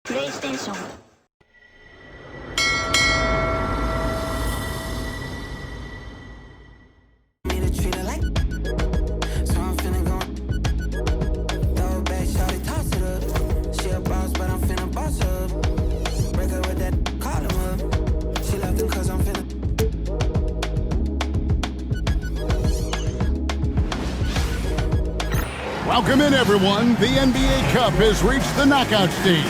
PlayStation. Welcome in, everyone. The NBA Cup has reached the knockout stage.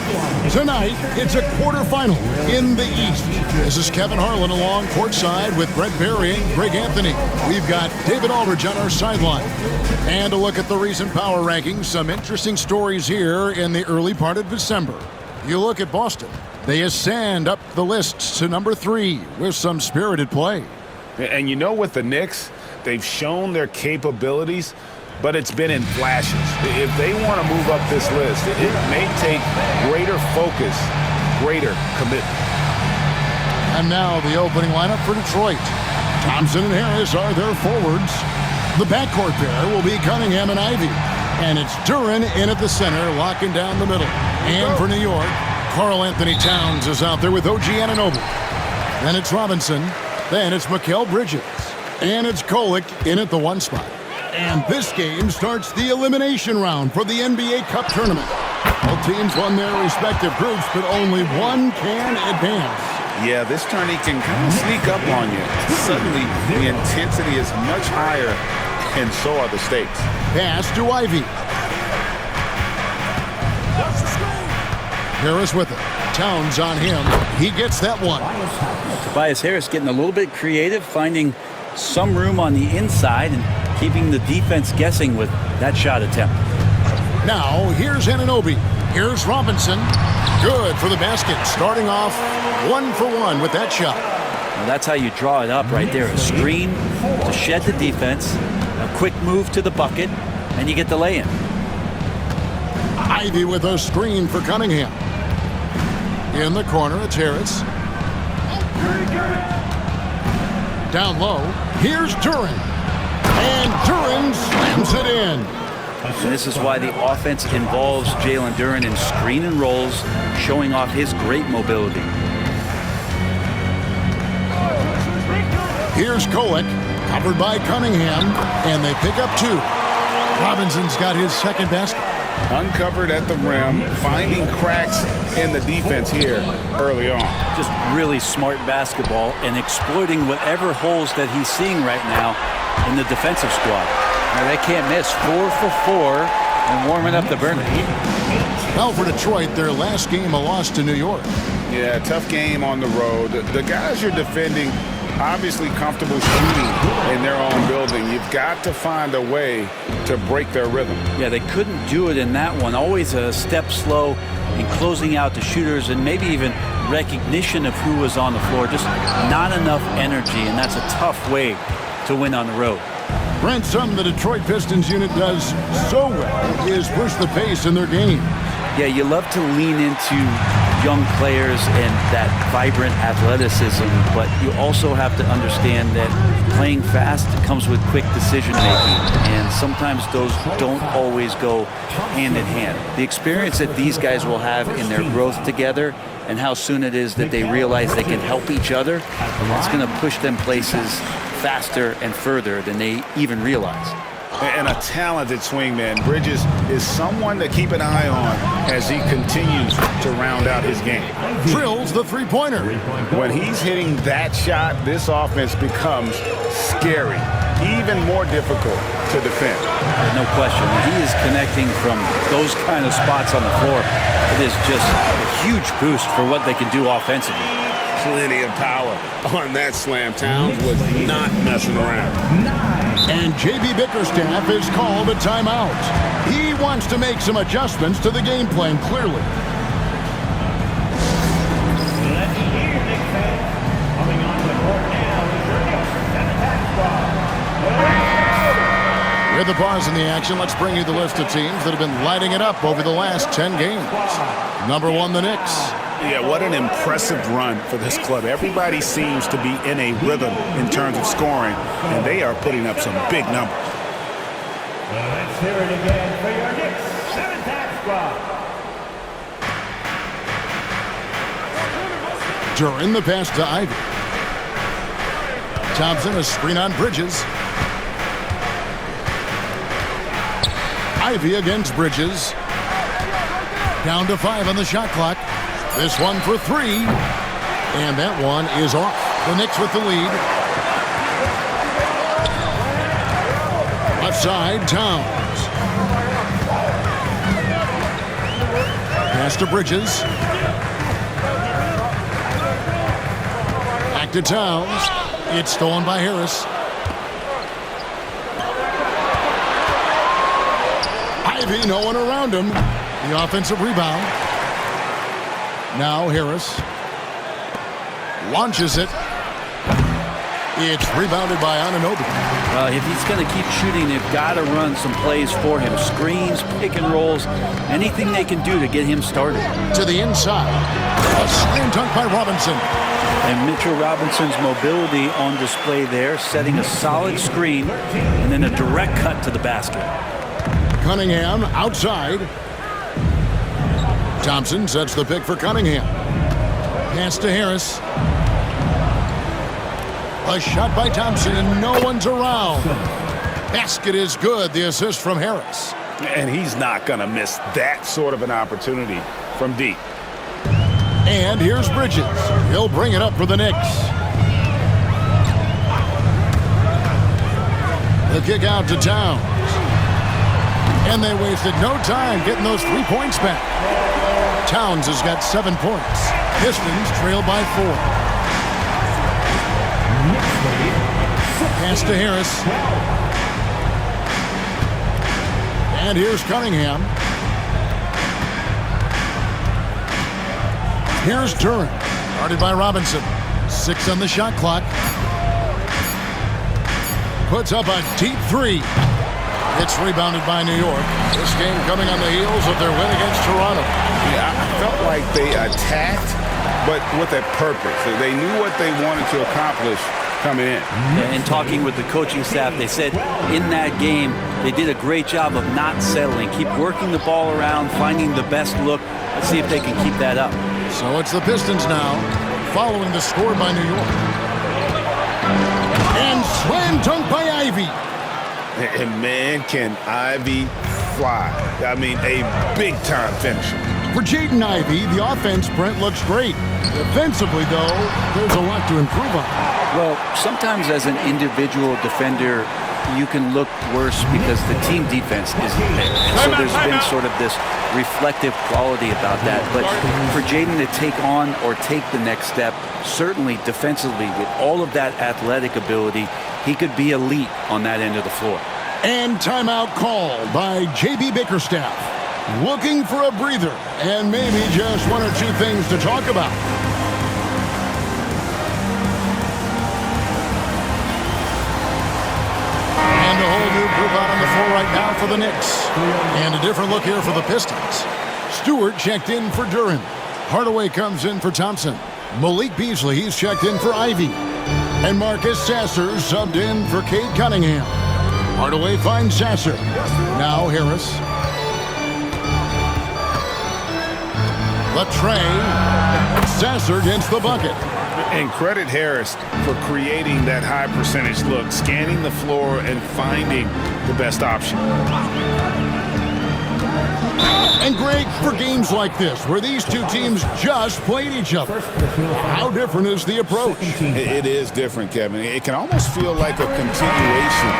Tonight, it's a quarterfinal in the East. This is Kevin Harlan along courtside with Brett Berry and Greg Anthony. We've got David Aldridge on our sideline. And a look at the recent power rankings. Some interesting stories here in the early part of December. You look at Boston. They ascend up the lists to number 3 with some spirited play. And you know, with the Knicks, they've shown their capabilities, but it's been in flashes. If they want to move up this list, it may take greater focus, greater commitment. And now the opening lineup for Detroit. Thompson and Harris are their forwards. The backcourt pair will be Cunningham and Ivy. And it's Duren in at the center, locking down the middle. And for New York, Karl Anthony Towns is out there with OG Anunoby. Then it's Robinson. Then it's Mikal Bridges. And it's Kolek in at the 1 spot. And this game starts the elimination round for the NBA Cup tournament. Both teams won their respective groups, but only one can advance. Yeah, this tourney can kind of sneak up on you. Suddenly, the intensity is much higher, and so are the stakes. Pass to Ivy. Harris with it. Towns on him. He gets that one. Tobias Harris getting a little bit creative, finding some room on the inside and keeping the defense guessing with that shot attempt. Now, here's Anunoby. Here's Robinson. Good for the basket. Starting off 1 for 1 with that shot. Well, that's how you draw it up right there. A screen to shed the defense, a quick move to the bucket, and you get the lay-in. Ivy with a screen for Cunningham. In the corner, it's Harris. Down low, here's Duren. And Duren slams it in. And this is why the offense involves Jalen Duren in screen and rolls, showing off his great mobility. Here's Kolek, covered by Cunningham, and they pick up 2. Robinson's got his second basket. Uncovered at the rim, finding cracks in the defense here early on. Just really smart basketball and exploiting whatever holes that he's seeing right now in the defensive squad. Now they can't miss. 4 for 4 and warming up the burner. Well, for Detroit, their last game a loss to New York. Yeah, tough game on the road. The guys you're defending obviously comfortable shooting in their own building. You've got to find a way to break their rhythm. Yeah, they couldn't do it in that one. Always a step slow in closing out the shooters and maybe even recognition of who was on the floor. Just not enough energy, and that's a tough way to win on the road. Brent, something the Detroit Pistons unit does so well is push the pace in their game. Yeah, you love to lean into young players and that vibrant athleticism, but you also have to understand that playing fast comes with quick decision making, and sometimes those don't always go hand in hand. The experience that these guys will have in their growth together and how soon it is that they realize they can help each other, it's going to push them places faster and further than they even realize. And a talented swingman. Bridges is someone to keep an eye on as he continues to round out his game. Drills the three-pointer. When he's hitting that shot, this offense becomes scary, even more difficult to defend. No question. When he is connecting from those kind of spots on the floor, it is just a huge boost for what they can do offensively. Plenty of power on that slam. Towns was not messing around. And J.B. Bickerstaff has called a timeout. He wants to make some adjustments to the game plan, clearly. With the pause in the action, let's bring you the list of teams that have been lighting it up over the last 10 games. Number 1, the Knicks. Yeah, what an impressive run for this club. Everybody seems to be in a rhythm in terms of scoring, and they are putting up some big numbers. Let's hear it again for your Knicks 7-tack squad. Duran the pass to Ivy. Thompson a screen on Bridges. Ivy against Bridges. Down to 5 on the shot clock. This one for 3. And that one is off. The Knicks with the lead. Left side, Towns. Pass to Bridges. Back to Towns. It's stolen by Harris. Ivy, no one around him. The offensive rebound. Now Harris launches it. It's rebounded by Anunoby. If he's going to keep shooting, they've got to run some plays for him. Screens, pick and rolls, anything they can do to get him started. To the inside. A slam dunk by Robinson. And Mitchell Robinson's mobility on display there, setting a solid screen and then a direct cut to the basket. Cunningham outside. Thompson sets the pick for Cunningham. Pass to Harris. A shot by Thompson and no one's around. Basket is good. The assist from Harris. And he's not going to miss that sort of an opportunity from deep. And here's Bridges. He'll bring it up for the Knicks. The kick out to Towns. And they wasted no time getting those 3 points back. Towns has got 7 points. Pistons trail by 4. Pass to Harris. And here's Cunningham. Here's Duran. Guarded by Robinson. 6 on the shot clock. Puts up a deep 3. It's rebounded by New York. This game coming on the heels of their win against Toronto. Yeah, I felt like they attacked, but with a purpose. They knew what they wanted to accomplish coming in. And talking with the coaching staff, they said in that game, they did a great job of not settling. Keep working the ball around, finding the best look. Let's see if they can keep that up. So it's the Pistons now, following the score by New York. And slam dunk by Ivy. And man, can Ivy fly. I mean, a big-time finisher. For Jaden Ivey, the offense, Brent, looks great. Defensively, though, there's a lot to improve on. Well, sometimes as an individual defender, you can look worse because the team defense isn't there. And so there's been sort of this reflective quality about that. But for Jaden to take on or take the next step, certainly defensively, with all of that athletic ability, he could be elite on that end of the floor. And timeout called by J.B. Bickerstaff. Looking for a breather and maybe just 1 or 2 things to talk about. And a whole new group out on the floor right now for the Knicks. And a different look here for the Pistons. Stewart checked in for Duran. Hardaway comes in for Thompson. Malik Beasley, he's checked in for Ivy. And Marcus Sasser subbed in for Cade Cunningham. Hardaway finds Sasser. Now Harris. Latrey. Sasser gets the bucket. And credit Harris for creating that high percentage look, scanning the floor and finding the best option. And Greg, for games like this, where these two teams just played each other, how different is the approach? It is different, Kevin. It can almost feel like a continuation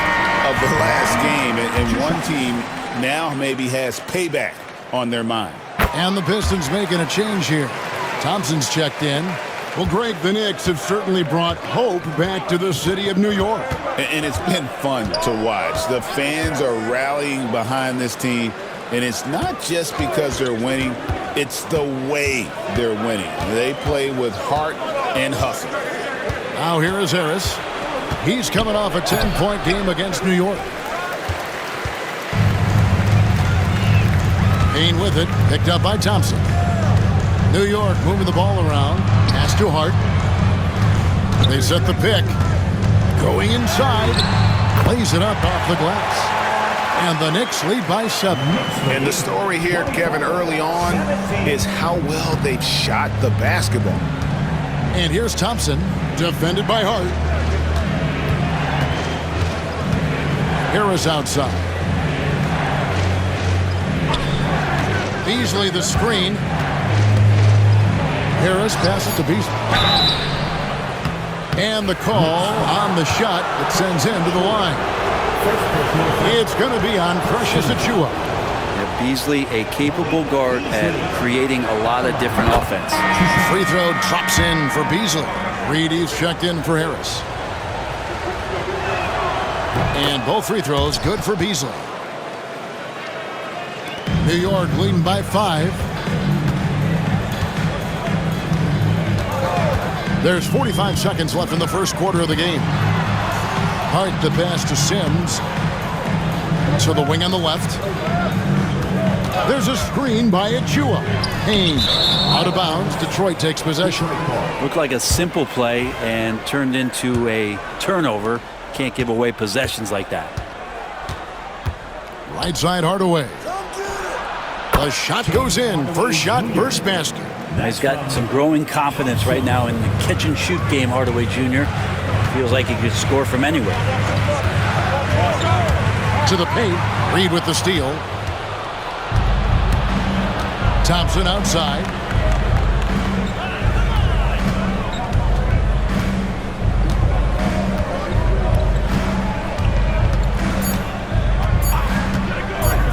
of the last game, and one team now maybe has payback on their mind. And the Pistons making a change here. Thompson's checked in. Well, Greg, the Knicks have certainly brought hope back to the city of New York. And it's been fun to watch. The fans are rallying behind this team, and it's not just because they're winning, it's the way they're winning. They play with heart and hustle. Now here is Harris. He's coming off a 10-point game against New York. Payne with it, picked up by Thompson. New York moving the ball around. Pass to Hart. They set the pick. Going inside. Lays it up off the glass. And the Knicks lead by 7. And the story here, Kevin, early on is how well they've shot the basketball. And here's Thompson, defended by Hart. Harris outside. Beasley the screen. Harris passes to Beasley. And the call on the shot that sends him to the line. It's going to be on Precious Achiuwa. Beasley, a capable guard at creating a lot of different offense. Free throw drops in for Beasley. Reedy's checked in for Harris. And both free throws good for Beasley. New York leading by 5. There's 45 seconds left in the first quarter of the game. Hart the pass to Sims. To the wing on the left. There's a screen by Achiuwa. Payne out of bounds. Detroit takes possession. Looked like a simple play and turned into a turnover. Can't give away possessions like that. Right side Hardaway. The shot goes in. First shot, first basket. Now he's got some growing confidence right now in the catch-and-shoot game, Hardaway Jr. Feels like he could score from anywhere. To the paint. Reed with the steal. Thompson outside.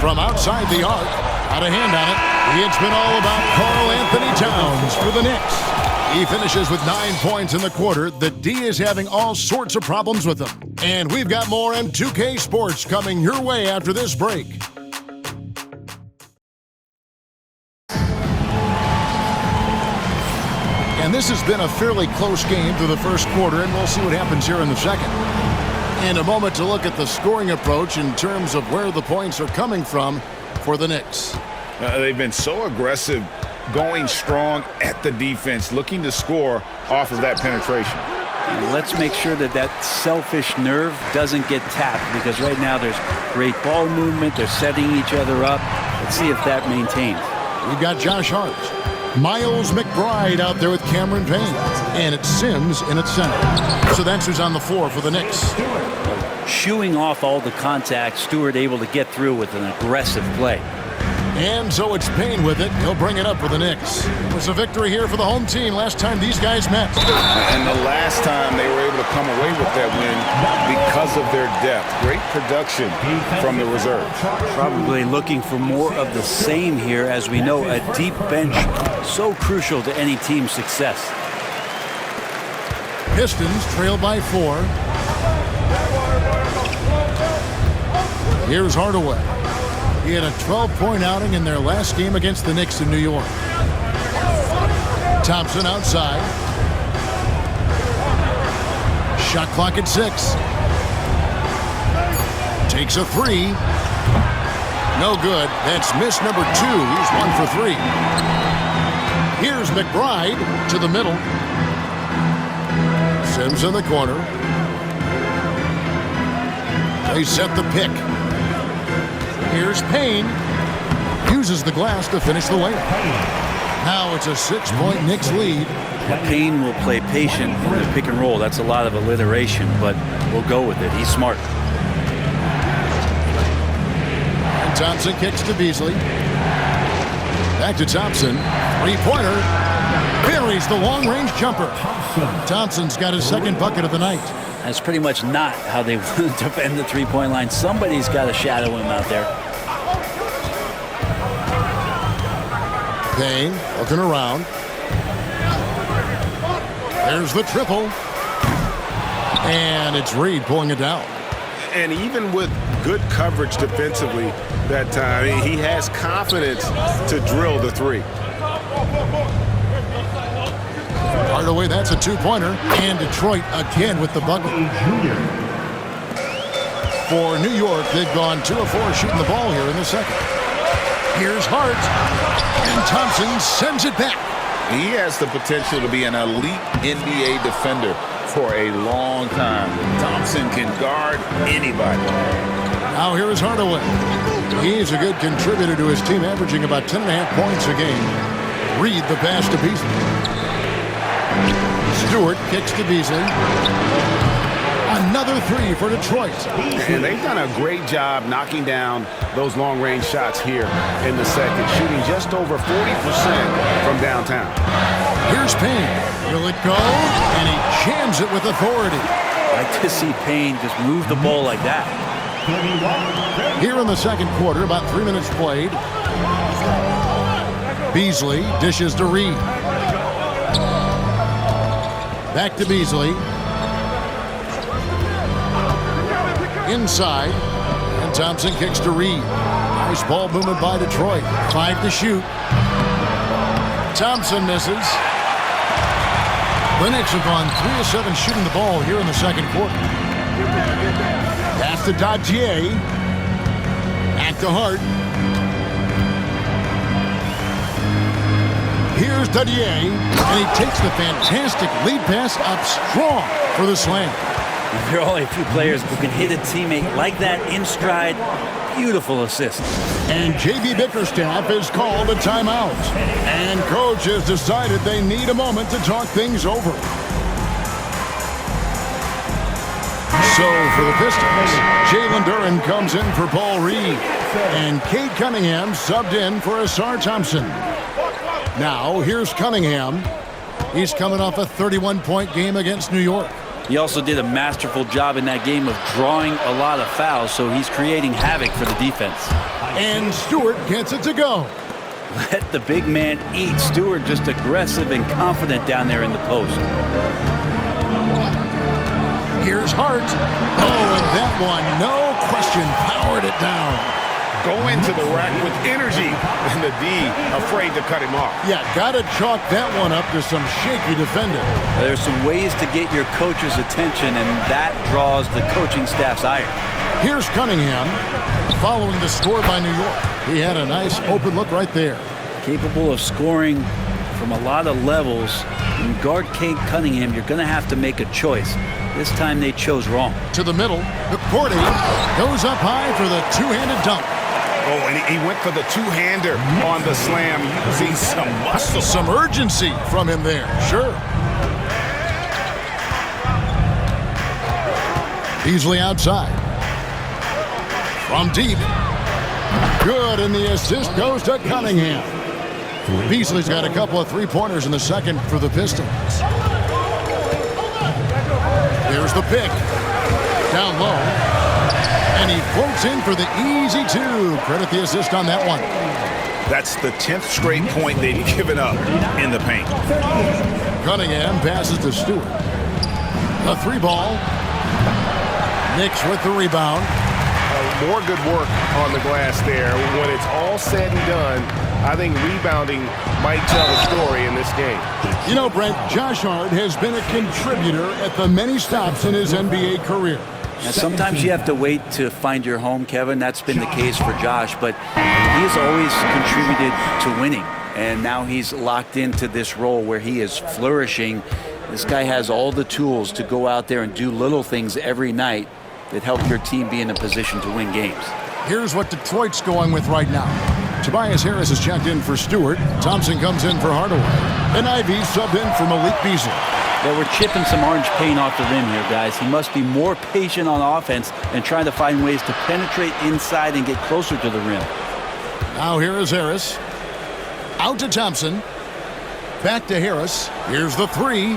From outside the arc. Got a hand on it. It's been all about Karl Anthony Towns for the Knicks. He finishes with 9 points in the quarter. The D is having all sorts of problems with him. And we've got more M2K Sports coming your way after this break. And this has been a fairly close game through the first quarter, and we'll see what happens here in the second. In a moment to look at the scoring approach in terms of where the points are coming from for the Knicks. They've been so aggressive, going strong at the defense, looking to score off of that penetration. And let's make sure that that selfish nerve doesn't get tapped, because right now there's great ball movement. They're setting each other up. Let's see if that maintains. We've got Josh Hart. Miles McBride out there with Cameron Payne. And it's Sims in its center. So that's who's on the floor for the Knicks. Shooing off all the contact, Stewart able to get through with an aggressive play. And so it's Payne with it. He'll bring it up for the Knicks. It was a victory here for the home team last time these guys met. And the last time they were able to come away with that win because of their depth. Great production from the reserves. Probably looking for more of the same here. As we know, a deep bench so crucial to any team's success. Pistons trail by 4. Here's Hardaway. He had a 12-point outing in their last game against the Knicks in New York. Thompson outside. Shot clock at 6. Takes a 3. No good. That's miss number 2. He's 1 for 3. Here's McBride to the middle. Sims in the corner. They set the pick. Here's Payne. Uses the glass to finish the layup. Now it's a 6-point Knicks lead. Payne will play patient in the pick and roll. That's a lot of alliteration, but we'll go with it. He's smart. And Thompson kicks to Beasley. Back to Thompson. 3-pointer. Buries the long-range jumper. Thompson's got his second bucket of the night. That's pretty much not how they want to defend the three-point line. Somebody's got to shadow him out there. Payne looking around. There's the triple. And it's Reed pulling it down. And even with good coverage defensively that time, he has confidence to drill the 3. Hardaway, that's a 2-pointer. And Detroit again with the bucket. For New York, they've gone 2 of 4 shooting the ball here in the second. Here's Hart. And Thompson sends it back. He has the potential to be an elite NBA defender for a long time. Thompson can guard anybody. Now here is Hardaway. He's a good contributor to his team, averaging about 10.5 points a game. Reed the pass to Beasley. Stewart kicks to Beasley. Another three for Detroit. And they've done a great job knocking down those long-range shots here in the second, shooting just over 40% from downtown. Here's Payne. Will it go? And he jams it with authority. I like to see Payne just move the ball like that. Here in the second quarter, about 3 minutes played. Beasley dishes to Reed. Back to Beasley. Inside. And Thompson kicks to Reed. Nice ball movement by Detroit. 5 to shoot. Thompson misses. The Knicks have gone 3 of 7 shooting the ball here in the second quarter. Pass to Dadier. Back to Hart. Here's Dadier, and he takes the fantastic lead pass up strong for the slam. There are only a few players who can hit a teammate like that in stride. Beautiful assist. And J.B. Bickerstaff has called a timeout. And coach has decided they need a moment to talk things over. So for the Pistons, Jalen Duren comes in for Paul Reed. And Cade Cunningham subbed in for Asar Thompson. Now here's Cunningham. He's coming off a 31-point game against New York. He also did a masterful job in that game of drawing a lot of fouls, so he's creating havoc for the defense. And Stewart gets it to go. Let the big man eat. Stewart just aggressive and confident down there in the post. Here's Hart. Oh, and that one, no question, powered it down. Go into the rack with energy, and the D afraid to cut him off. Yeah, got to chalk that one up to some shaky defending. There's some ways to get your coach's attention, and that draws the coaching staff's ire. Here's Cunningham following the score by New York. He had a nice open look right there. Capable of scoring from a lot of levels. When you guard Cade Cunningham, you're going to have to make a choice. This time they chose wrong. To the middle, McCourty goes up high for the two-handed dunk. Oh, and he went for the two-hander on the slam, using some muscle. Some urgency from him there, sure. Beasley outside. From deep. Good, and the assist goes to Cunningham. Beasley's got a couple of three-pointers in the second for the Pistons. There's the pick. Down low. And he floats in for the easy two. Credit the assist on that one. That's the 10th straight point they've given up in the paint. Cunningham passes to Stewart. The three ball. Knicks with the rebound. More good work on the glass there. When it's all said and done, I think rebounding might tell the story in this game. You know, Brent, Josh Hart has been a contributor at the many stops in his NBA career. Now, sometimes you have to wait to find your home, Kevin. That's been the case for Josh, but he has always contributed to winning, and now he's locked into this role where he is flourishing. This guy has all the tools to go out there and do little things every night that help your team be in a position to win games. Here's what Detroit's going with right now. Tobias Harris has checked in for Stewart. Thompson comes in for Hardaway. And Ivy subbed in for Malik Beasley. Yeah, we're chipping some orange paint off the rim here, guys. He must be more patient on offense and trying to find ways to penetrate inside and get closer to the rim. Now here is Harris. Out to Thompson. Back to Harris. Here's the three.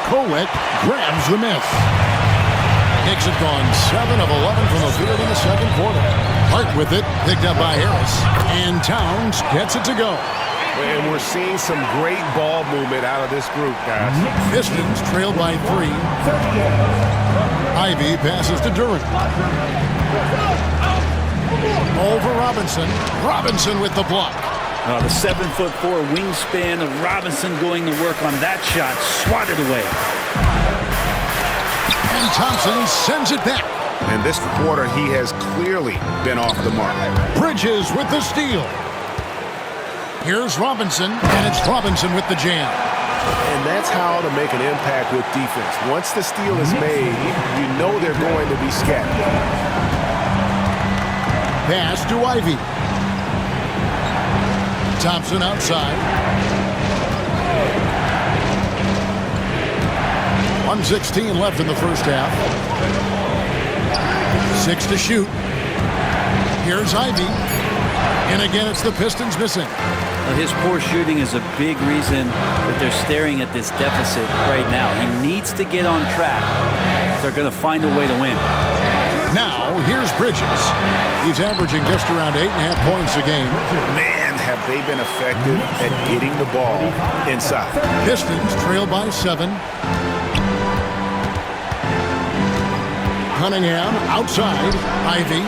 Colette grabs the miss. Knicks have gone 7 of 11 from the field in the second quarter. Hart with it, picked up by Harris. And Towns gets it to go. And we're seeing some great ball movement out of this group, guys. Pistons trailed by 3. Ivy passes to Duren. Over Robinson. Robinson with the block. The 7'4" wingspan of Robinson going to work on that shot. Swatted away. And Thompson sends it back. And this quarter, he has clearly been off the mark. Bridges with the steal. Here's Robinson, and it's Robinson with the jam. And that's how to make an impact with defense. Once the steal is made, you know they're going to be scattered. Pass to Ivy. Thompson outside. 1:16 left in the first half. 6 to shoot. Here's Ivy. And again, it's the Pistons missing. His poor shooting is a big reason that they're staring at this deficit right now. He needs to get on track if they're going to find a way to win. Now, here's Bridges. He's averaging just around 8.5 points a game. Man, have they been effective at getting the ball inside. Pistons trail by 7. Cunningham outside. Ivy.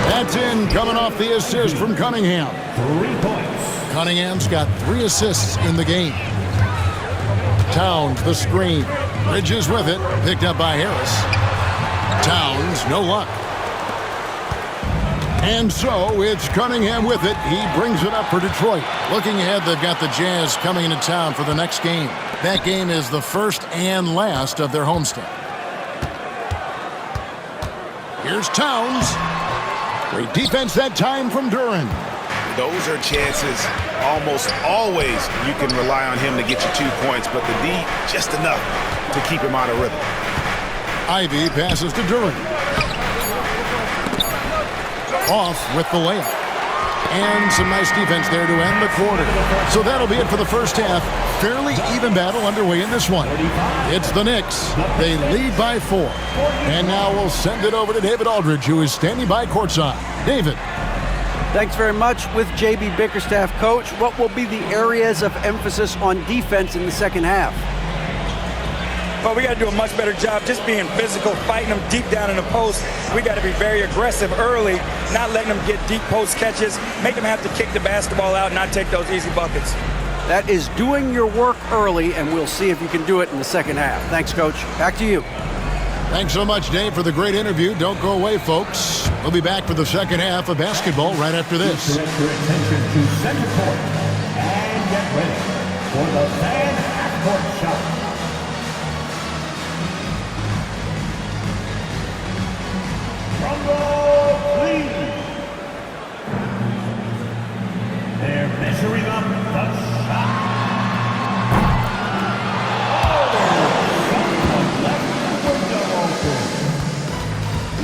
That's in, coming off the assist from Cunningham. 3 points. Cunningham's got 3 assists in the game. Towns, the screen. Bridges with it. Picked up by Harris. Towns, no luck. And so it's Cunningham with it. He brings it up for Detroit. Looking ahead, they've got the Jazz coming into town for the next game. That game is the first and last of their homestand. Here's Towns. Great defense that time from Duren. Those are chances almost always you can rely on him to get you 2 points, but the D just enough to keep him out of rhythm. Ivy passes to Duren. Off with the layup. And some nice defense there to end the quarter. So that'll be it for the first half. Fairly even battle underway in this one. It's the Knicks. They lead by 4. And now we'll send it over to David Aldridge, who is standing by courtside. David. Thanks very much. With J.B. Bickerstaff, coach, what will be the areas of emphasis on defense in the second half? Well, we got to do a much better job just being physical, fighting them deep down in the post. We got to be very aggressive early, not letting them get deep post catches, make them have to kick the basketball out and not take those easy buckets. That is doing your work early, and we'll see if you can do it in the second half. Thanks, Coach. Back to you. Thanks so much, Dave, for the great interview. Don't go away, folks. We'll be back for the second half of basketball right after this. Direct your attention to center court and get ready for the fan half-court shot. Drum roll, please. They're measuring up the shot.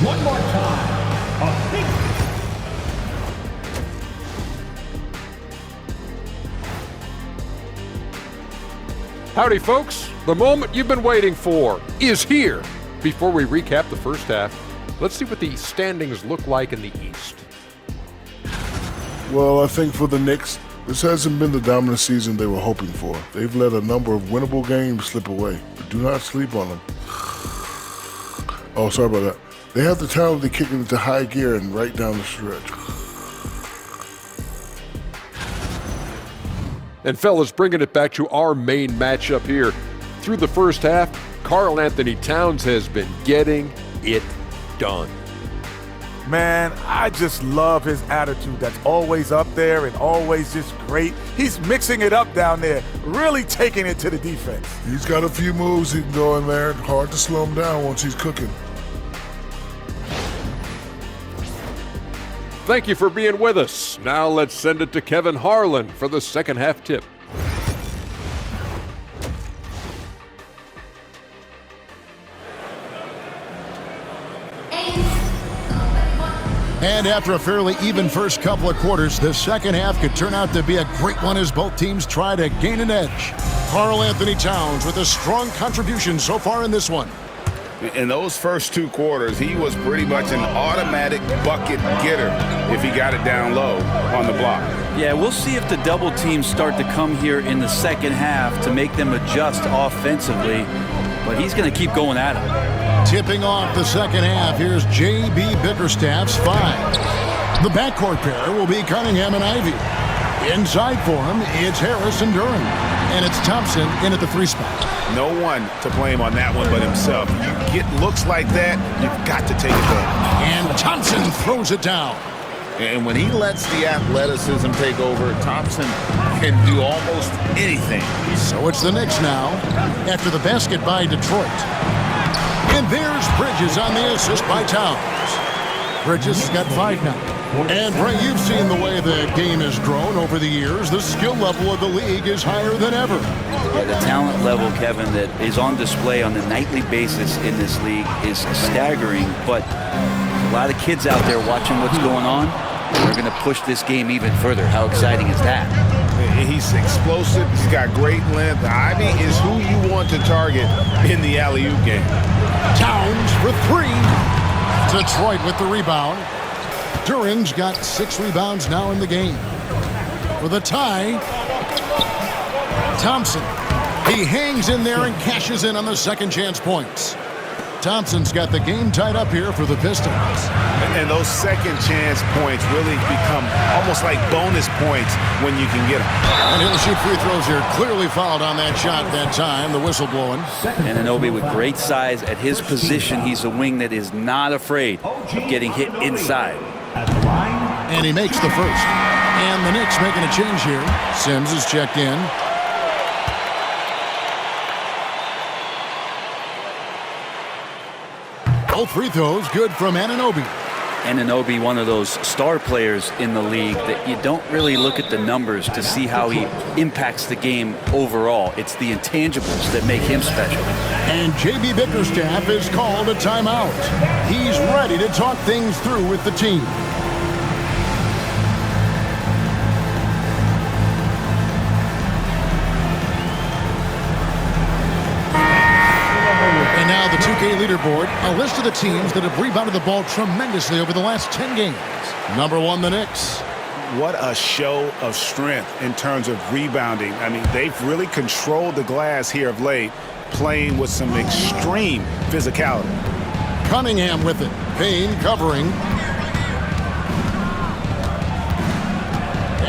One more time. A big. Howdy, folks. The moment you've been waiting for is here. Before we recap the first half, let's see what the standings look like in the East. Well, I think for the Knicks, this hasn't been the dominant season they were hoping for. They've let a number of winnable games slip away, but do not sleep on them. Oh, sorry about that. They have the talent to kick it into high gear and right down the stretch. And fellas, bringing it back to our main matchup here. Through the first half, Karl Anthony Towns has been getting it done. Man, I just love his attitude. That's always up there and always just great. He's mixing it up down there, really taking it to the defense. He's got a few moves he can go in there. Hard to slow him down once he's cooking. Thank you for being with us. Now let's send it to Kevin Harlan for the second half tip. And after a fairly even first couple of quarters, the second half could turn out to be a great one as both teams try to gain an edge. Karl Anthony Towns with a strong contribution so far in this one. In those first 2 quarters, he was pretty much an automatic bucket getter if he got it down low on the block. Yeah, we'll see if the double teams start to come here in the second half to make them adjust offensively, but he's going to keep going at it. Tipping off the second half, here's J.B. Bickerstaff's 5. The backcourt pair will be Cunningham and Ivy. Inside for him, it's Harris and Duren. And it's Thompson in at the 3 spot. No one to blame on that one but himself. You get looks like that, you've got to take advantage. And Thompson throws it down. And when he lets the athleticism take over, Thompson can do almost anything. So it's the Knicks now after the basket by Detroit. And there's Bridges on the assist by Towns. Bridges has got 5 now. And Brent, you've seen the way the game has grown over the years. The skill level of the league is higher than ever. Yeah, the talent level, Kevin, that is on display on a nightly basis in this league is staggering. But a lot of kids out there watching what's going on. They're going to push this game even further. How exciting is that? He's explosive. He's got great length. Ivy is who you want to target in the alley-oop game. Towns for 3. Detroit with the rebound. Duran's got 6 rebounds now in the game. For the tie, Thompson. He hangs in there and cashes in on the second chance points. Thompson's got the game tied up here for the Pistons. And those second chance points really become almost like bonus points when you can get them. And he'll shoot free throws here. Clearly fouled on that shot that time. The whistle blowing. And Anunoby with great size at his position. He's a wing that is not afraid of getting hit inside. And he makes the first. And the Knicks making a change here. Sims is checked in. Both free throws good from Anunoby. Anunoby, one of those star players in the league that you don't really look at the numbers to see how he impacts the game overall. It's the intangibles that make him special. And J.B. Bickerstaff is called a timeout. He's ready to talk things through with the team. And now the 2K leaderboard, a list of the teams that have rebounded the ball tremendously over the last 10 games. Number 1, the Knicks. What a show of strength in terms of rebounding. I mean, they've really controlled the glass here of late, playing with some extreme physicality. Cunningham with it. Payne covering.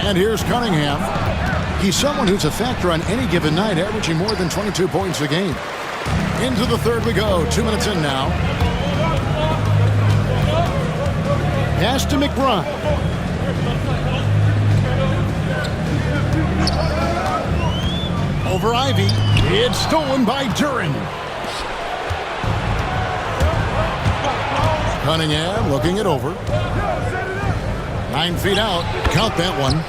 And here's Cunningham. He's someone who's a factor on any given night, averaging more than 22 points a game. Into the third we go. 2 minutes in now. Pass to McBride. Over Ivy. It's stolen by Duran. Cunningham looking it over. 9 feet out. Count that one.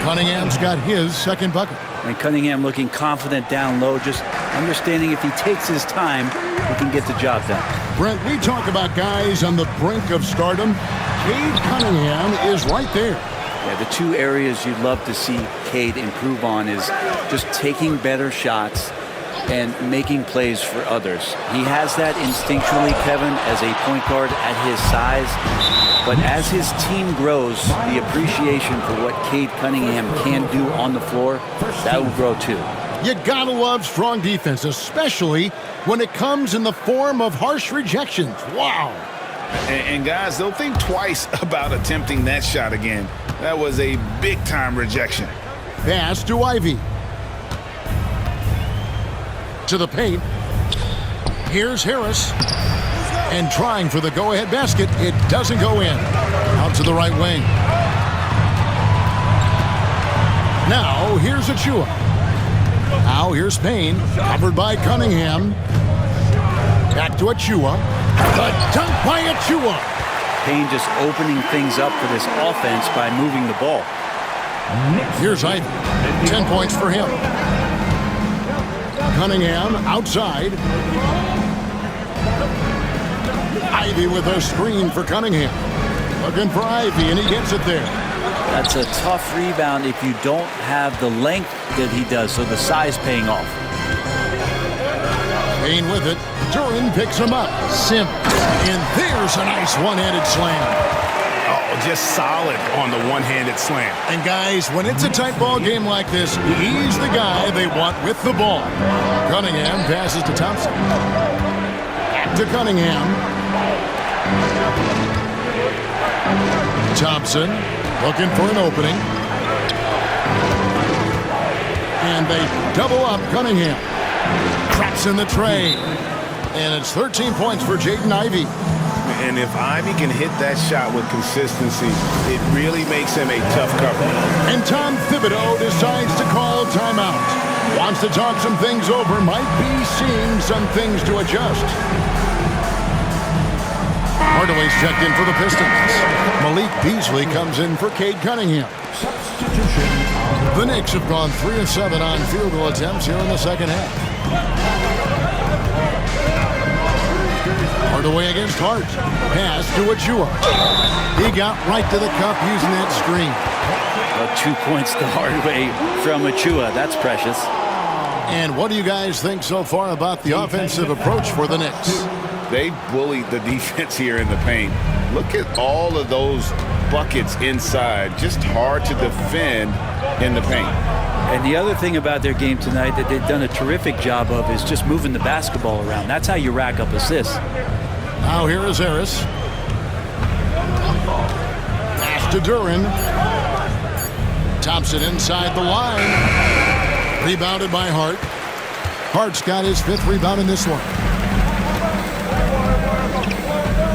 Cunningham's got his second bucket. And Cunningham looking confident down low, just understanding if he takes his time, he can get the job done. Brent, we talk about guys on the brink of stardom. Cade Cunningham is right there. Yeah, the 2 areas you'd love to see Cade improve on is just taking better shots and making plays for others. He has that instinctually, Kevin, as a point guard at his size. But as his team grows, the appreciation for what Cade Cunningham can do on the floor, that will grow too. You gotta love strong defense, especially when it comes in the form of harsh rejections. Wow. And guys, they'll think twice about attempting that shot again. That was a big-time rejection. Pass to Ivy. To the paint. Here's Harris. And trying for the go-ahead basket. It doesn't go in. Out to the right wing. Now, here's Achua. Now, here's Payne. Covered by Cunningham. Back to Achua. The dunk by Achua. Payne just opening things up for this offense by moving the ball. Here's Ivy. 10 points for him. Cunningham outside. Ivy with a screen for Cunningham. Looking for Ivy, and he gets it there. That's a tough rebound if you don't have the length that he does, so the size paying off. Payne with it. Duran picks him up. Sims. And there's a nice one-handed slam. Oh, just solid on the one-handed slam. And guys, when it's a tight ball game like this, he's the guy they want with the ball. Cunningham passes to Thompson. Back to Cunningham. Thompson looking for an opening. And they double up Cunningham. Traps in the tray. And it's 13 points for Jaden Ivey. And if Ivy can hit that shot with consistency, it really makes him a tough cover. And Tom Thibodeau decides to call timeout. Wants to talk some things over. Might be seeing some things to adjust. Hardaway's checked in for the Pistons. Malik Beasley comes in for Cade Cunningham. The Knicks have gone 3 of 7 on field goal attempts here in the second half. Hardaway against Hart. Pass to Achua. He got right to the cup using that screen. 2 points to Hardaway from Achua. That's precious. And what do you guys think so far about the offensive approach for the Knicks? They bullied the defense here in the paint. Look at all of those buckets inside. Just hard to defend in the paint. And the other thing about their game tonight that they've done a terrific job of is just moving the basketball around. That's how you rack up assists. Now here is Harris. Pass to Duren. Thompson inside the line. Rebounded by Hart. Hart's got his 5th rebound in this one.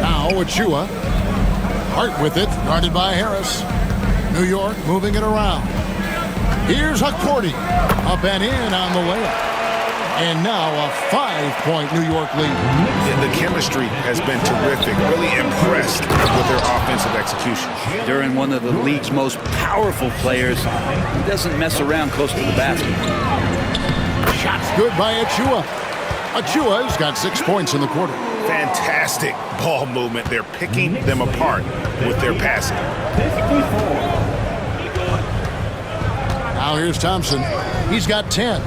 Now Achua. Hart with it, guarded by Harris. New York moving it around. Here's Hakordi. Up and in on the layup. And now a 5-point New York lead. And the chemistry has been terrific. Really impressed with their offensive execution. During one of the league's most powerful players, he doesn't mess around close to the basket. Shots good by Achua. Achua's got 6 points in the quarter. Fantastic ball movement. They're picking them apart with their passing. Now here's Thompson. He's got 10.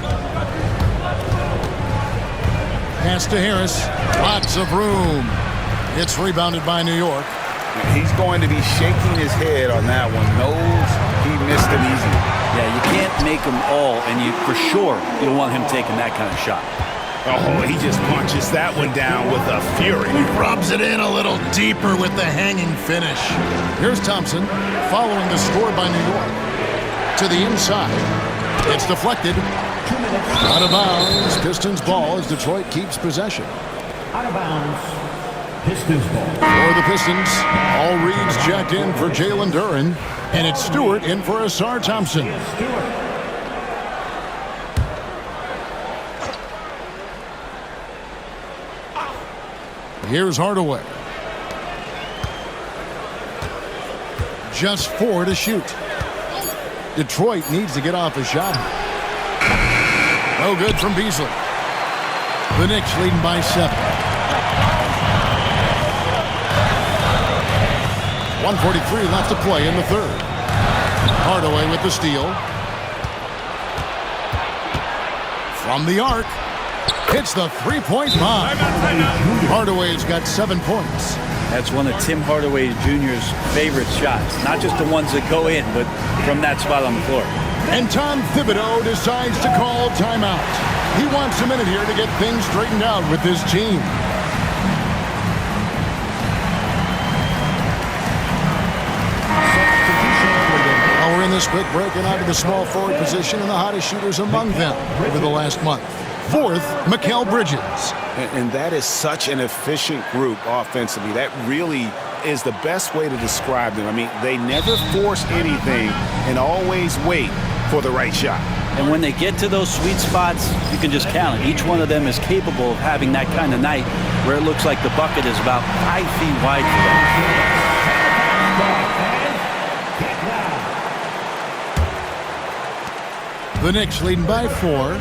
Pass to Harris. Lots of room. It's rebounded by New York. He's going to be shaking his head on that one. Knows he missed an easy one. Yeah, you can't make them all, and you for sure you don't want him taking that kind of shot. Oh, he just punches that one down with a fury. He rubs it in a little deeper with the hanging finish. Here's Thompson following the score by New York. To the inside. It's deflected. Out of bounds. Pistons ball as Detroit keeps possession. Out of bounds. Pistons ball. For the Pistons, all reads checked in for Jalen Duren. And it's Stewart in for Asar Thompson. Here's Hardaway. Just 4 to shoot. Detroit needs to get off a shot. No good from Beasley. The Knicks leading by 7. 1:43 left to play in the third. Hardaway with the steal. From the arc. Hits the 3-point bomb. Hardaway's got 7 points. That's one of Tim Hardaway Jr.'s favorite shots. Not just the ones that go in, but from that spot on the floor. And Tom Thibodeau decides to call timeout. He wants a minute here to get things straightened out with this team. Now we're in this quick break and out of the small forward position and the hottest shooters among them over the last month. 4th, Mikal Bridges. And that is such an efficient group offensively. That really is the best way to describe them. I mean, they never force anything and always wait for the right shot. And when they get to those sweet spots, you can just count it. Each one of them is capable of having that kind of night where it looks like the bucket is about 5 feet wide for them. The Knicks leading by 4.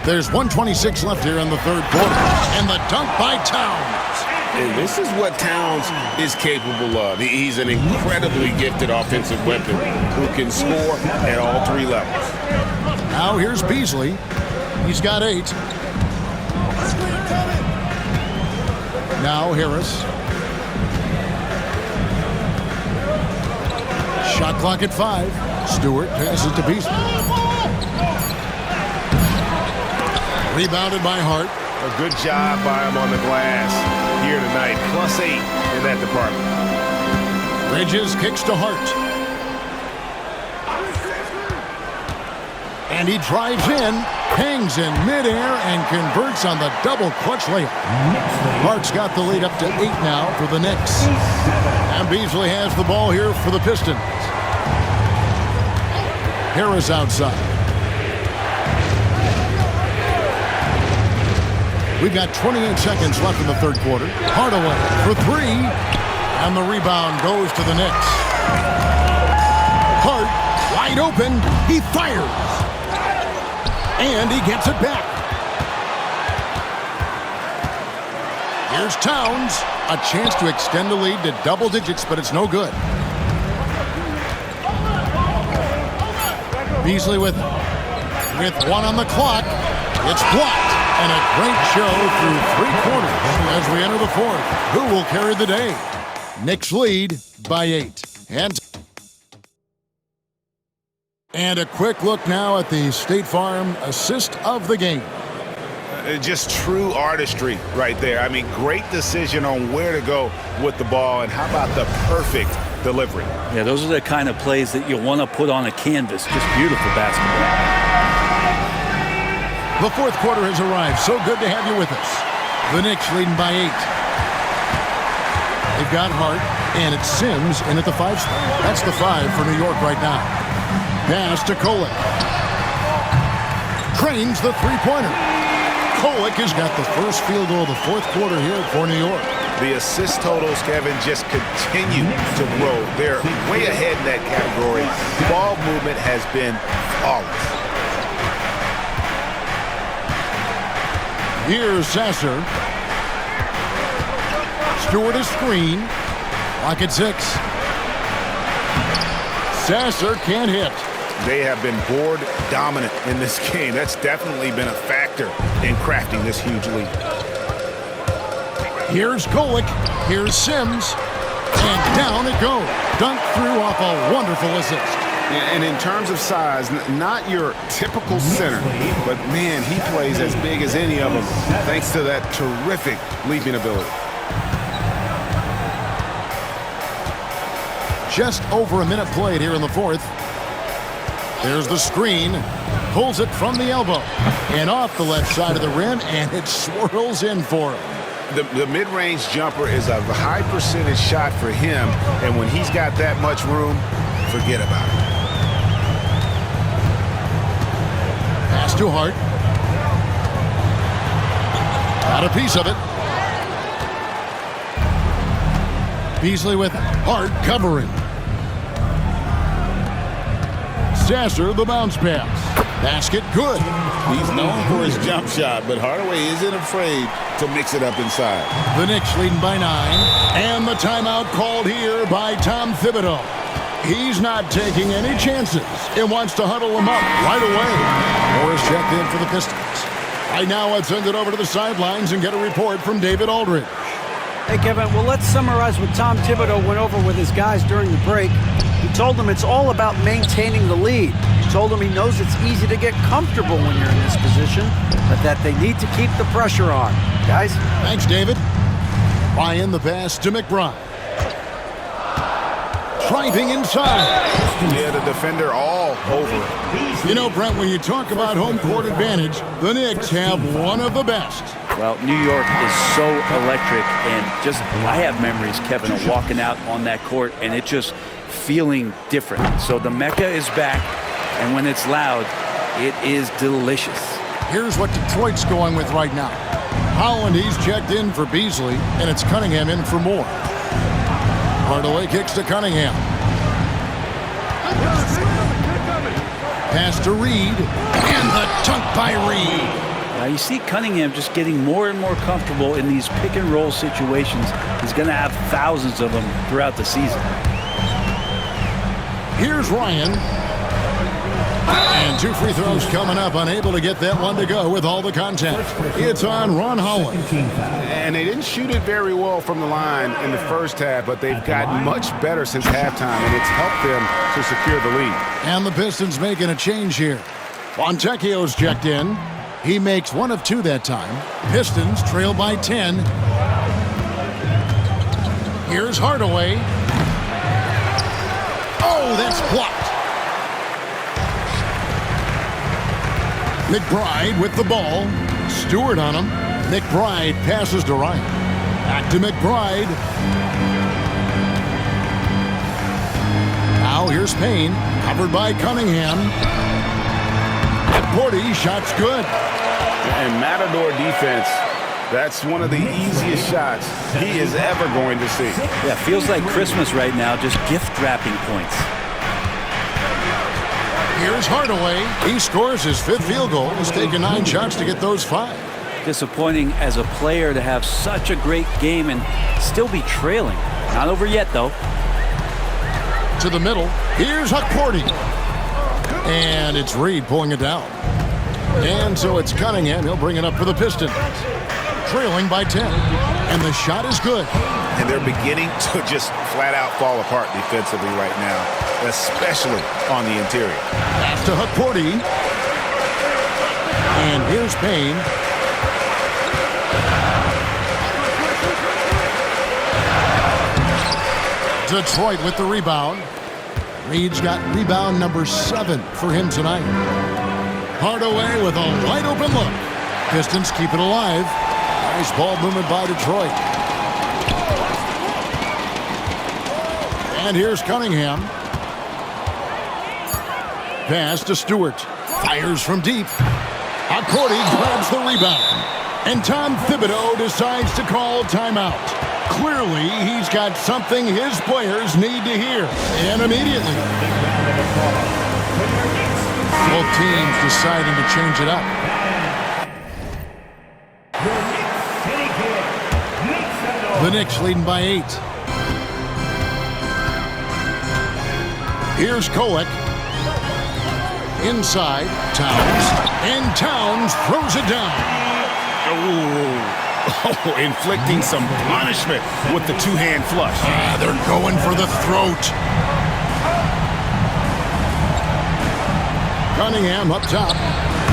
There's 1:26 left here in the third quarter. And the dunk by Towns. And this is what Towns is capable of. He's an incredibly gifted offensive weapon who can score at all 3 levels. Now here's Beasley. He's got 8. Now Harris. Shot clock at 5. Stewart passes to Beasley. Rebounded by Hart. A good job by him on the glass here tonight. +8 in that department. Bridges kicks to Hart. And he drives in, hangs in midair, and converts on the double clutch layup. Hart's got the lead up to 8 now for the Knicks. And Beasley has the ball here for the Pistons. Harris outside. We've got 28 seconds left in the third quarter. Hardaway for three. And the rebound goes to the Knicks. Hart, wide open. He fires. And he gets it back. Here's Towns. A chance to extend the lead to double digits, but it's no good. Beasley with one on the clock. It's blocked. And a great show through three quarters as we enter the fourth. Who will carry the day? Knicks lead by 8. And a quick look now at the State Farm assist of the game. Just true artistry right there. I mean, great decision on where to go with the ball, and how about the perfect delivery? Yeah, those are the kind of plays that you want to put on a canvas. Just beautiful basketball. The fourth quarter has arrived. So good to have you with us. The Knicks leading by 8. They've got Hart, and it's Sims in at the 5 spot. That's the 5 for New York right now. Pass to Kolek. Trains the three-pointer. Kolek has got the first field goal of the fourth quarter here for New York. The assist totals, Kevin, just continue to grow. They're way ahead in that category. Ball movement has been flawless. Here's Sasser. Stewart a screen. Lock at 6. Sasser can't hit. They have been board dominant in this game. That's definitely been a factor in crafting this huge lead. Here's Kolek. Here's Sims. And down it goes. Dunked through off a wonderful assist. And in terms of size, not your typical center, but man, he plays as big as any of them thanks to that terrific leaping ability. Just over a minute played here in the fourth. There's the screen. Pulls it from the elbow. And off the left side of the rim, and it swirls in for him. The mid-range jumper is a high percentage shot for him, and when he's got that much room, forget about it. Pass to Hart. Got a piece of it. Beasley with Hart covering. Sasser, the bounce pass. Basket good. He's known for his jump shot, but Hardaway isn't afraid to mix it up inside. The Knicks leading by 9. And the timeout called here by Tom Thibodeau. He's not taking any chances and wants to huddle them up right away. Morris checked in for the Pistons. Right now, let's send it over to the sidelines and get a report from David Aldridge. Hey, Kevin, well, let's summarize what Tom Thibodeau went over with his guys during the break. He told them it's all about maintaining the lead. He told them he knows it's easy to get comfortable when you're in this position, but that they need to keep the pressure on. Guys? Thanks, David. Ryan, the pass to McBride. Driving inside. Yeah, the defender all over it. You know, Brent, when you talk about home court advantage, the Knicks have one of the best. Well, New York is so electric, and I have memories, Kevin, of walking out on that court and it just feeling different. So the Mecca is back, and when it's loud, it is delicious. Here's what Detroit's going with right now. Holland, he's checked in for Beasley, and it's Cunningham in for Moore. Hardaway kicks to Cunningham. Pass to Reed, and the dunk by Reed. Now you see Cunningham just getting more and more comfortable in these pick and roll situations. He's going to have thousands of them throughout the season. Here's Ryan. And 2 free throws coming up, unable to get that one to go with all the contact. It's on Ron Holland. And they didn't shoot it very well from the line in the first half, but they've gotten much better since halftime, and it's helped them to secure the lead. And the Pistons making a change here. Fontecchio's checked in. He makes 1 of 2 that time. Pistons trail by 10. Here's Hardaway. Oh, that's blocked. McBride with the ball. Stewart on him. McBride passes to Ryan. Back to McBride. Now here's Payne. Covered by Cunningham. At 40, shot's good. And Matador defense That's one of the easiest shots he is ever going to see. Yeah, feels like Christmas right now, just gift wrapping points. Here's Hardaway. He scores his 5th field goal. He's taken 9 shots to get those 5. Disappointing as a player to have such a great game and still be trailing. Not over yet, though. To the middle. Here's Hukporti. And it's Reed pulling it down. And so it's Cunningham. He'll bring it up for the Pistons. Trailing by 10. And the shot is good. And they're beginning to just flat out fall apart defensively right now, especially on the interior. Pass to Hukporti. And here's Payne. Detroit with the rebound. Reed's got rebound number 7 for him tonight. Hardaway with a wide open look. Pistons keep it alive. Nice ball movement by Detroit. And here's Cunningham. Pass to Stewart. Fires from deep. Hukporti grabs the rebound. And Tom Thibodeau decides to call timeout. Clearly, he's got something his players need to hear. And immediately. Both teams deciding to change it up. The Knicks leading by 8. Here's Kolek. Inside, Towns. And Towns throws it down. Oh, inflicting some punishment with the two-hand flush. They're going for the throat. Cunningham up top.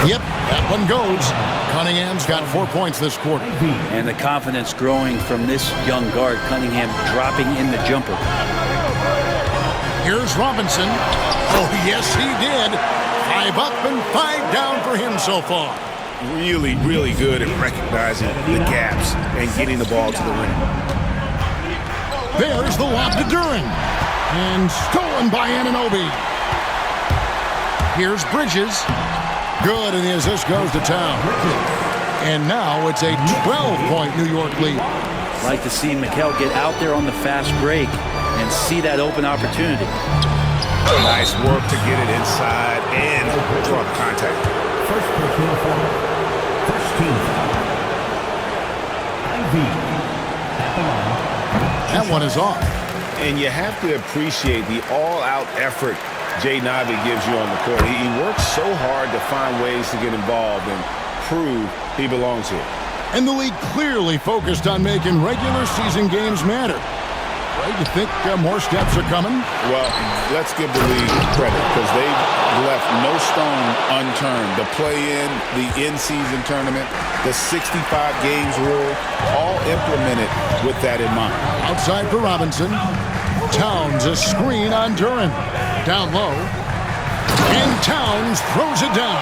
Yep, that one goes. Cunningham's got 4 points this quarter. And the confidence growing from this young guard, Cunningham dropping in the jumper. Here's Robinson. Oh, yes, he did. 5 up and 5 down for him so far. Really, really good at recognizing the gaps and getting the ball to the rim. There's the lob to Duren. And stolen by Anunoby. Here's Bridges. Good, and the assist goes to Town. And now it's a 12-point New York lead. Like to see Mikal get out there on the fast break and see that open opportunity. Nice work to get it inside and draw contact. First personal foul. First team foul. IV at the line. That one is off. And you have to appreciate the all-out effort Jay Navi gives you on the court. He works so hard to find ways to get involved and prove he belongs here. And the league clearly focused on making regular season games matter. Well, you think more steps are coming? Well, let's give the league credit because they've left no stone unturned. The play-in, the in-season tournament, the 65 games rule, all implemented with that in mind. Outside for Robinson. Towns a screen on Duren. Down low. And Towns throws it down.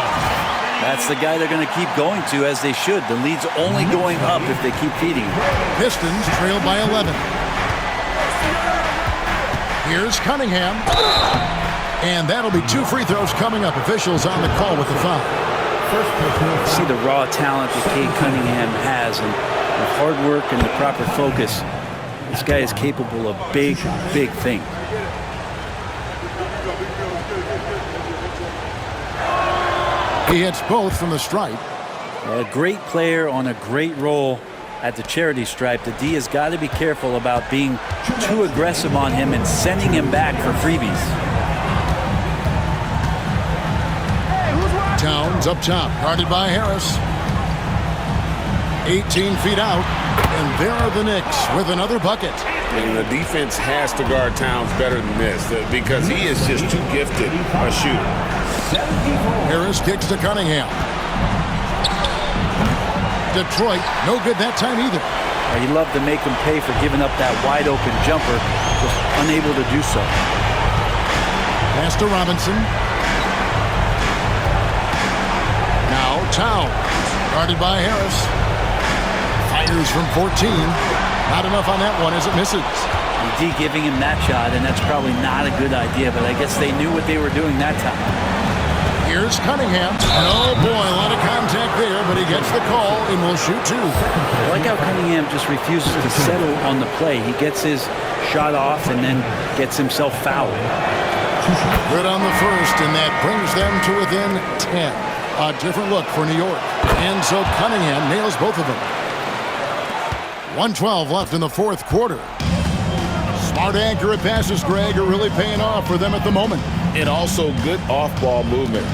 That's the guy they're going to keep going to, as they should. The lead's only going up if they keep feeding him. Pistons trail by 11. Here's Cunningham. And that'll be 2 free throws coming up. Officials on the call with the foul. See the raw talent that Cade Cunningham has, and the hard work and the proper focus. This guy is capable of big, big things. He hits both from the stripe. A great player on a great role at the charity stripe. The D has got to be careful about being too aggressive on him and sending him back for freebies. Towns up top, guarded by Harris. 18 feet out, and there are the Knicks with another bucket. And the defense has to guard Towns better than this because he is just too gifted a shooter. Harris kicks to Cunningham. Detroit, no good that time either. He'd love to make him pay for giving up that wide open jumper, just unable to do so. Pass to Robinson. Now Towns, guarded by Harris. Fires from 14. Not enough on that one as it misses. D giving him that shot, and that's probably not a good idea, but I guess they knew what they were doing that time. Here's Cunningham. Oh, boy, a lot of contact there, but he gets the call and will shoot two. I like how Cunningham just refuses to settle on the play. He gets his shot off and then gets himself fouled. Good on the first, and that brings them to within 10. A different look for New York. And so Cunningham nails both of them. 1:12 left in the fourth quarter. Smart, accurate passes, Greg, are really paying off for them at the moment. And also good off-ball movement.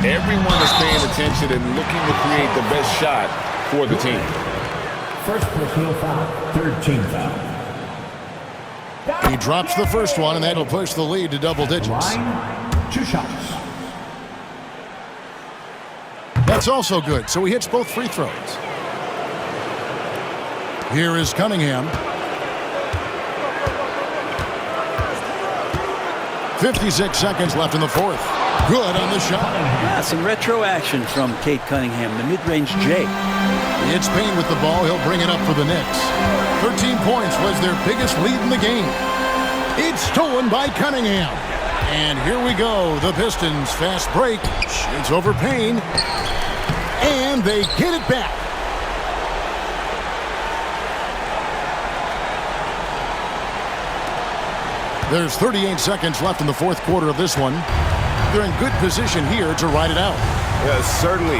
Everyone is paying attention and looking to create the best shot for the team. First personal foul, third team foul. He drops the first one, and that'll push the lead to double digits. Line, 2 shots. That's also good, so he hits both free throws. Here is Cunningham. 56 seconds left in the fourth. Good on the shot. Yeah, some retro action from Cade Cunningham, the mid-range J. It's Payne with the ball. He'll bring it up for the Knicks. 13 points was their biggest lead in the game. It's stolen by Cunningham. And here we go. The Pistons fast break. Shoots over Payne. And they get it back. There's 38 seconds left in the fourth quarter of this one. They're in good position here to ride it out. Yeah, certainly.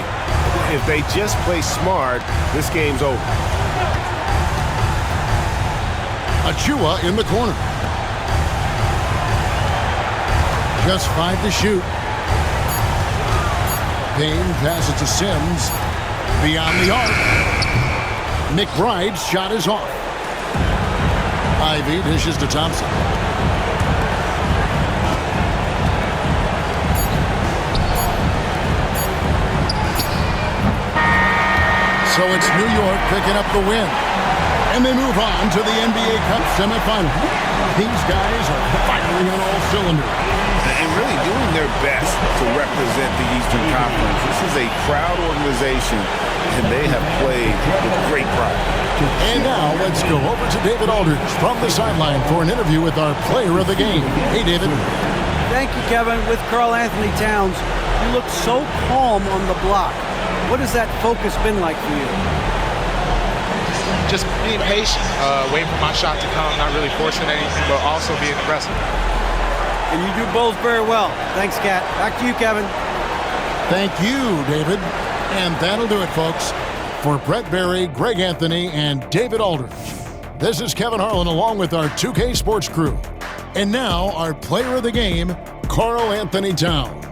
If they just play smart, this game's over. Achua in the corner. Just 5 to shoot. Payne passes to Sims. Beyond the arc. McBride's shot is off. Ivy dishes to Thompson. So it's New York picking up the win. And they move on to the NBA Cup semifinal. These guys are firing on all cylinders. And really doing their best to represent the Eastern Conference. This is a proud organization, and they have played with great pride. And now let's go over to David Aldridge from the sideline for an interview with our player of the game. Hey, David. Thank you, Kevin. With Karl Anthony Towns, you look so calm on the block. What has that focus been like for you? Just being patient, waiting for my shot to come, not really forcing anything, but also being aggressive. And you do both very well. Thanks, Kat. Back to you, Kevin. Thank you, David. And that'll do it, folks. For Brett Berry, Greg Anthony, and David Aldridge, this is Kevin Harlan along with our 2K Sports crew. And now, our player of the game, Karl Anthony Towns.